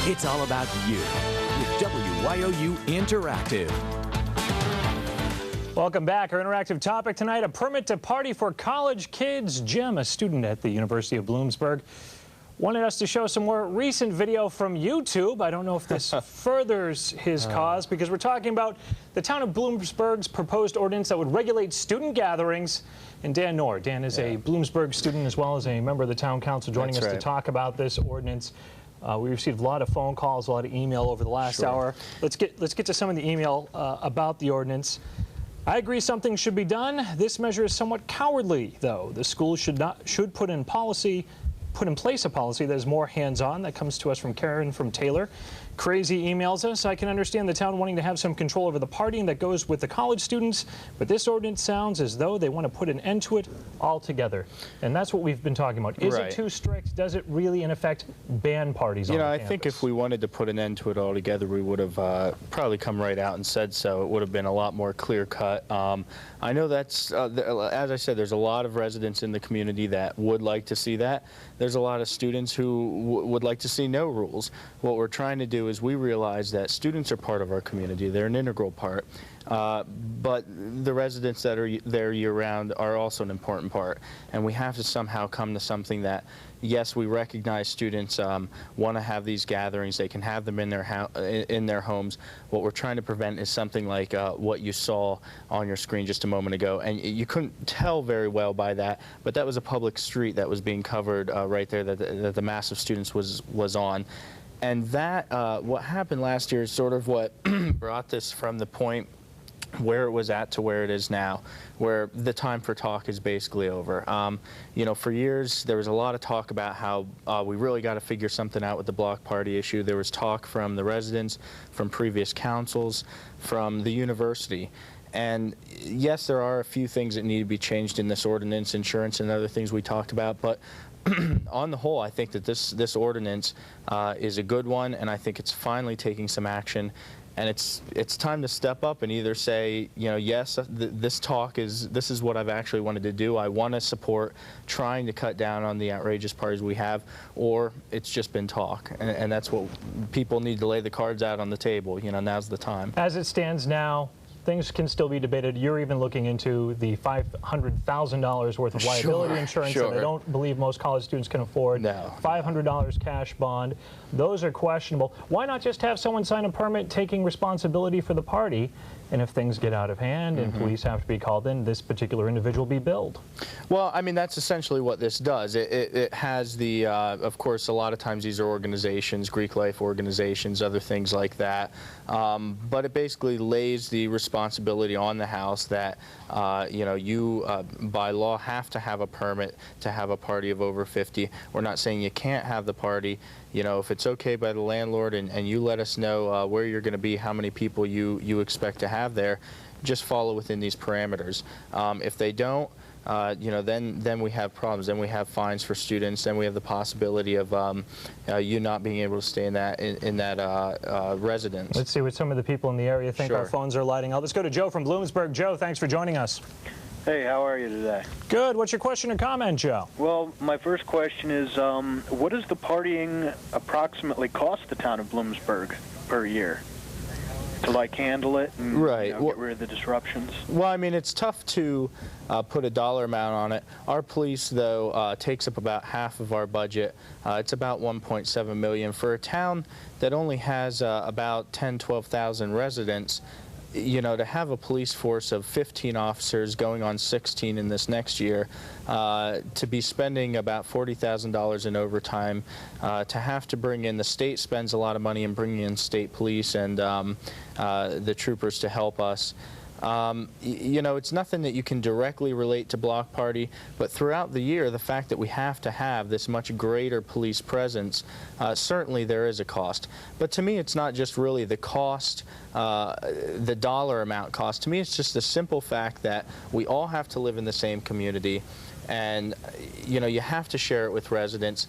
It's all about you with WYOU Interactive. Welcome back. Our interactive topic tonight, a permit to party for college kids. Jim, a student at the University of Bloomsburg, wanted us to show some more recent video from YouTube. I don't know if this furthers his cause, because we're talking about the town of Bloomsburg's proposed ordinance that would regulate student gatherings. And Dan Knorr. Dan is a Bloomsburg student as well as a member of the town council, joining us to talk about this ordinance. We received a lot of phone calls, a lot of email over the last hour. Let's get to some of the email about the ordinance. I agree something should be done. This measure is somewhat cowardly, though. The school should put in place a policy that is more hands-on. That comes to us from Karen from Taylor. Crazy emails us. I can understand the town wanting to have some control over the partying that goes with the college students, but this ordinance sounds as though they want to put an end to it altogether. And that's what we've been talking about. Is it too strict? Does it really, in effect, ban parties on the campus? I think if we wanted to put an end to it altogether, we would have probably come right out and said so. It would have been a lot more clear-cut. I know that's, as I said, there's a lot of residents in the community that would like to see that. There's a lot of students who would like to see no rules. What we're trying to do is we realize that students are part of our community. They're an integral part. But the residents that are there year-round are also an important part. And we have to somehow come to something that, yes, we recognize students want to have these gatherings. They can have them in their homes. What we're trying to prevent is something like what you saw on your screen just a moment ago. And you couldn't tell very well by that, but that was a public street that was being covered right there that the mass of students was on. And that, what happened last year is sort of what brought this from the point where it was at to where it is now, where the time for talk is basically over. You know, for years there was a lot of talk about how we really got to figure something out with the block party issue. There was talk from the residents, from previous councils, from the university. And yes, there are a few things that need to be changed in this ordinance, insurance and other things we talked about, but on the whole, I think that this ordinance is a good one, and I think it's finally taking some action. And it's time to step up and either say, you know, yes, this is what I've actually wanted to do. I want to support trying to cut down on the outrageous parties we have, or it's just been talk. And that's what people need to lay the cards out on the table. You know, now's the time. As it stands now, things can still be debated. You're even looking into the $500,000 worth of liability insurance that I don't believe most college students can afford. No. $500 cash bond. Those are questionable. Why not just have someone sign a permit taking responsibility for the party, and if things get out of hand and police have to be called in, this particular individual be billed? Well, I mean, that's essentially what this does. It has the, of course, a lot of times these are organizations, Greek life organizations, other things like that. But it basically lays the responsibility on the house that, you know, you by law have to have a permit to have a party of over 50. We're not saying you can't have the party. You know, if it's okay by the landlord and you let us know where you're going to be, how many people you expect to have there, just follow within these parameters. If they don't, you know, then we have problems. Then we have fines for students. Then we have the possibility of you not being able to stay in that residence. Let's see what some of the people in the area think. Our phones are lighting up. Let's go to Joe from Bloomsburg. Joe, thanks for joining us. Hey, how are you today? Good. What's your question or comment, Joe? Well, my first question is, what does the partying approximately cost the town of Bloomsburg per year to, like, handle it and get rid of the disruptions? Well, I mean, it's tough to put a dollar amount on it. Our police, though, takes up about half of our budget. It's about $1.7 million. For a town that only has about 12,000 residents, you know, to have a police force of 15 officers going on 16 in this next year, to be spending about $40,000 in overtime, to have to bring in, the state spends a lot of money in bringing in state police and the troopers to help us. You know, it's nothing that you can directly relate to block party, but throughout the year, the fact that we have to have this much greater police presence, certainly there is a cost. But to me, it's not just really the cost, the dollar amount cost. To me, it's just the simple fact that we all have to live in the same community, and, you know, you have to share it with residents.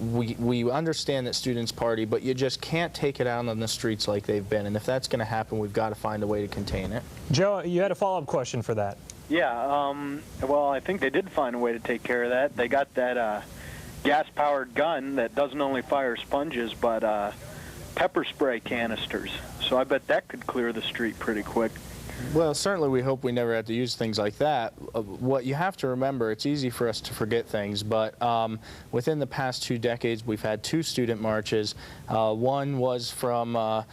We understand that students party, but you just can't take it out on the streets like they've been. And if that's going to happen, we've got to find a way to contain it. Joe, you had a follow-up question for that. Yeah, well, I think they did find a way to take care of that. They got that gas-powered gun that doesn't only fire sponges, but pepper spray canisters. So I bet that could clear the street pretty quick. Well, certainly we hope we never have to use things like that. What you have to remember, it's easy for us to forget things, but within the past 2 decades, we've had 2 student marches. One was from a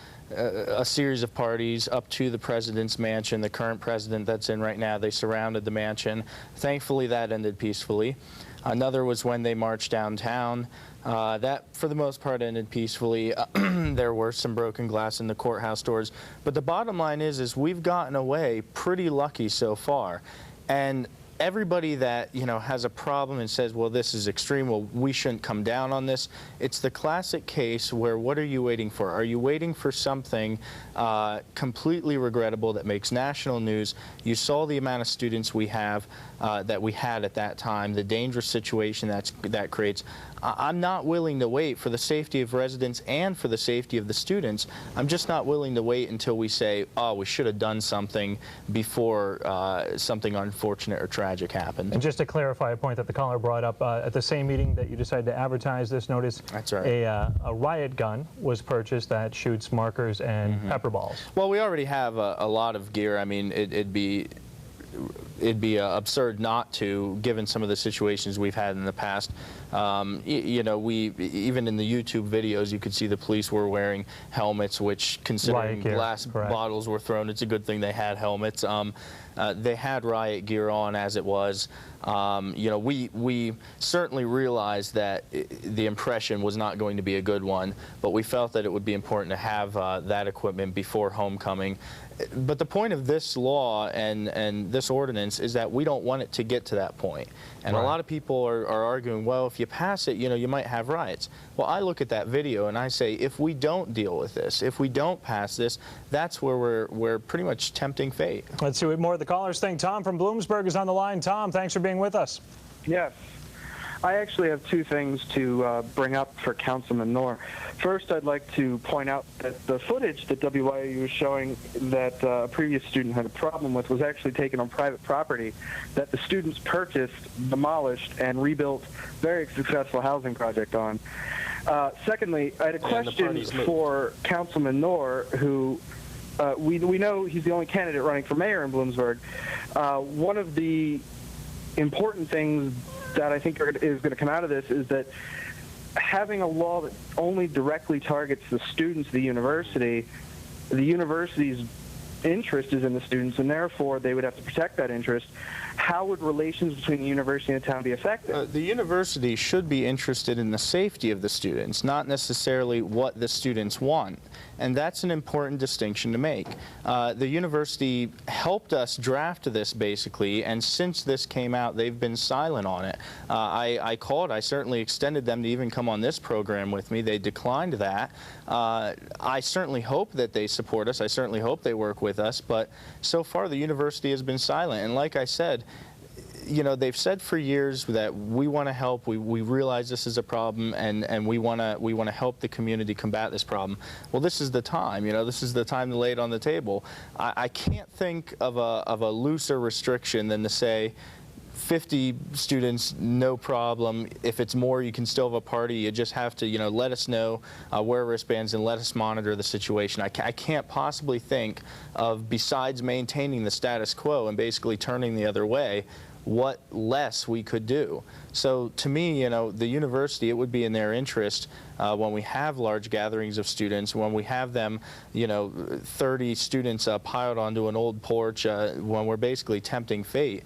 series of parties up to the president's mansion, the current president that's in right now. They surrounded the mansion. Thankfully, that ended peacefully. Another was when they marched downtown. That, for the most part, ended peacefully. There were some broken glass in the courthouse doors. But the bottom line is we've gotten away pretty lucky so far. And everybody that, has a problem and says, well, this is extreme, well, we shouldn't come down on this, it's the classic case where what are you waiting for? Are you waiting for something completely regrettable that makes national news? You saw the amount of students we have, that we had at that time, the dangerous situation that creates. I'm not willing to wait for the safety of residents and for the safety of the students. I'm just not willing to wait until we say, oh, we should have done something before something unfortunate or tragic happened. And just to clarify a point that the caller brought up, at the same meeting that you decided to advertise this notice, that's right. A riot gun was purchased that shoots markers and pepper balls. Well, we already have a lot of gear. I mean, it'd be absurd not to, given some of the situations we've had in the past. We even in the YouTube videos, you could see the police were wearing helmets, which, considering glass bottles were thrown, it's a good thing they had helmets. They had riot gear on as it was. We certainly realized that the impression was not going to be a good one, but we felt that it would be important to have that equipment before homecoming. But the point of this law and this ordinance is that we don't want it to get to that point. And a lot of people are arguing, well, if you pass it, you might have riots. Well, I look at that video and I say, if we don't deal with this, if we don't pass this, that's where we're pretty much tempting fate. Let's see what more of the callers think. Tom from Bloomsburg is on the line. Tom, thanks for being with us. Yes. I actually have 2 things to bring up for Councilman Knorr. First, I'd like to point out that the footage that WYOU was showing that a previous student had a problem with was actually taken on private property that the students purchased, demolished, and rebuilt very successful housing project on. Secondly, I had a question for Councilman Knorr, who we know he's the only candidate running for mayor in Bloomsburg. One of the important things that I think is going to come out of this is that having a law that only directly targets the students of the university's interest is in the students, and therefore they would have to protect that interest. How would relations between the university and the town be affected? The university should be interested in the safety of the students, not necessarily what the students want. And that's an important distinction to make. The university helped us draft this, basically, and since this came out, they've been silent on it. I certainly extended them to even come on this program with me. They declined that. I certainly hope that they support us. I certainly hope they work with us, but so far the university has been silent. And like I said, they've said for years that we want to help. We realize this is a problem, and we want to help the community combat this problem. Well, this is the time. This is the time to lay it on the table. I can't think of a looser restriction than to say 50 students, no problem. If it's more, you can still have a party. You just have to, let us know, wear wristbands, and let us monitor the situation. I can't possibly think of, besides maintaining the status quo and basically turning the other way, what less we could do. So to me, the university, it would be in their interest when we have large gatherings of students, when we have them, 30 students piled onto an old porch, when we're basically tempting fate,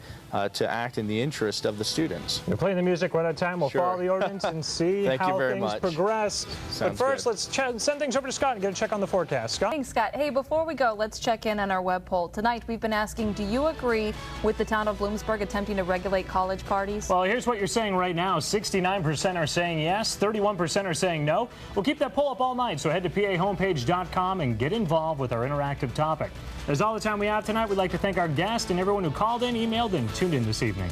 to act in the interest of the students. We're playing the music one at a time. We'll follow the ordinance and see how things progress. But first, let's send things over to Scott and get a check on the forecast. Scott? Thanks, Scott. Hey, before we go, let's check in on our web poll. Tonight, we've been asking, do you agree with the town of Bloomsburg attempting to regulate college parties? Well, here's what you're saying right now. 69% are saying yes, 31% are saying no. We'll keep that poll up all night, so head to pahomepage.com and get involved with our interactive topic. That's all the time we have tonight. We'd like to thank our guest and everyone who called in, emailed, and tuned in this evening.